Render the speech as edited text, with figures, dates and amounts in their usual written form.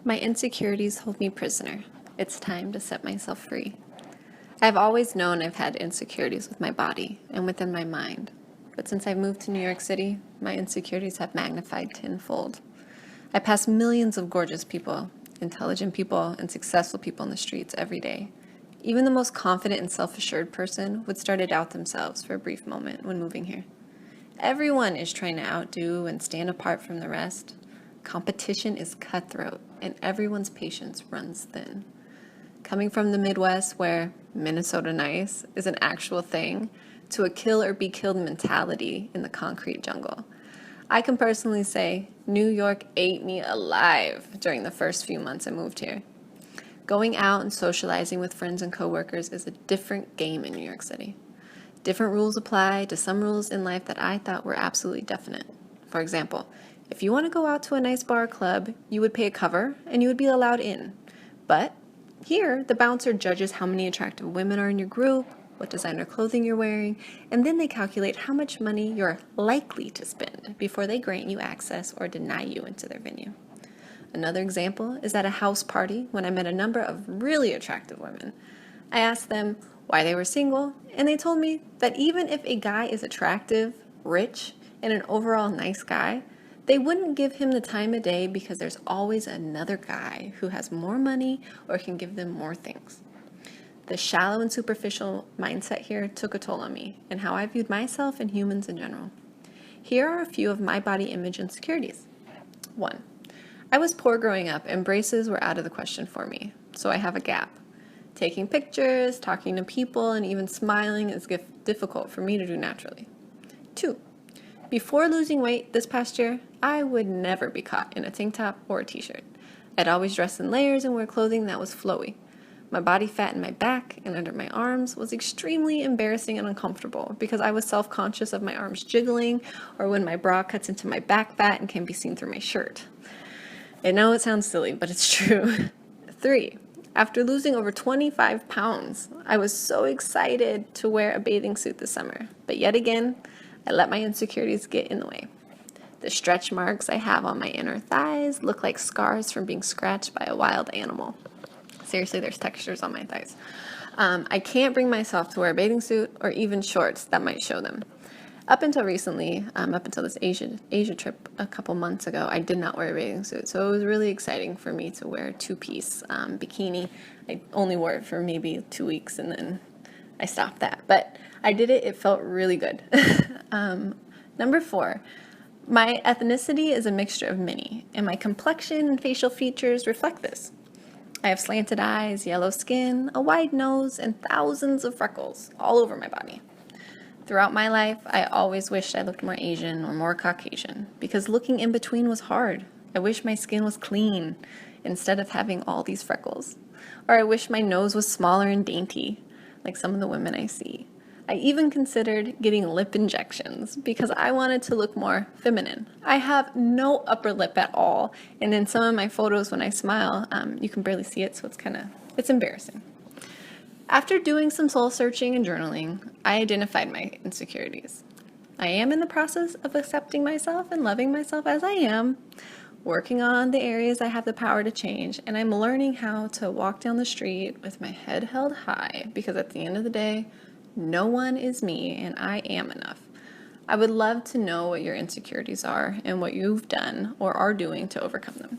My insecurities hold me prisoner. It's time to set myself free. I've always known I've had insecurities with my body and within my mind. But since I moved to New York City, my insecurities have magnified tenfold. I pass millions of gorgeous people, intelligent people, and successful people in the streets every day. Even the most confident and self-assured person would start to doubt themselves for a brief moment when moving here. Everyone is trying to outdo and stand apart from the rest. Competition is cutthroat, and everyone's patience runs thin. Coming from the Midwest, where Minnesota nice is an actual thing, to a kill or be killed mentality in the concrete jungle, I can personally say New York ate me alive during the first few months I moved here. Going out and socializing with friends and coworkers is a different game in New York City. Different rules apply to some rules in life that I thought were absolutely definite. For example, if you want to go out to a nice bar or club, you would pay a cover and you would be allowed in. But here, the bouncer judges how many attractive women are in your group, what designer clothing you're wearing, and then they calculate how much money you're likely to spend before they grant you access or deny you into their venue. Another example is at a house party when I met a number of really attractive women. I asked them why they were single, and they told me that even if a guy is attractive, rich, and an overall nice guy, they wouldn't give him the time of day because there's always another guy who has more money or can give them more things. The shallow and superficial mindset here took a toll on me and how I viewed myself and humans in general. Here are a few of my body image insecurities. 1. I was poor growing up and braces were out of the question for me, so I have a gap. Taking pictures, talking to people, and even smiling is difficult for me to do naturally. 2. Before losing weight this past year, I would never be caught in a tank top or a t-shirt. I'd always dress in layers and wear clothing that was flowy. My body fat in my back and under my arms was extremely embarrassing and uncomfortable because I was self-conscious of my arms jiggling or when my bra cuts into my back fat and can be seen through my shirt. I know it sounds silly, but it's true. 3. After losing over 25 pounds, I was so excited to wear a bathing suit this summer. But yet again, I let my insecurities get in the way. The stretch marks I have on my inner thighs look like scars from being scratched by a wild animal. Seriously, there's textures on my thighs. I can't bring myself to wear a bathing suit or even shorts that might show them. Up until recently, up until this Asia trip a couple months ago, I did not wear a bathing suit. So it was really exciting for me to wear a two-piece bikini. I only wore it for maybe 2 weeks and then I stopped that. But I did it. It felt really good. Number 4, my ethnicity is a mixture of many, and my complexion and facial features reflect this. I have slanted eyes, yellow skin, a wide nose, and thousands of freckles all over my body. Throughout my life, I always wished I looked more Asian or more Caucasian because looking in between was hard. I wish my skin was clean instead of having all these freckles. Or I wish my nose was smaller and dainty, like some of the women I see. I even considered getting lip injections because I wanted to look more feminine. I have no upper lip at all, and in some of my photos when I smile, you can barely see it, so it's embarrassing. After doing some soul searching and journaling, I identified my insecurities. I am in the process of accepting myself and loving myself as I am, working on the areas I have the power to change, and I'm learning how to walk down the street with my head held high because at the end of the day, no one is me and I am enough. I would love to know what your insecurities are and what you've done or are doing to overcome them.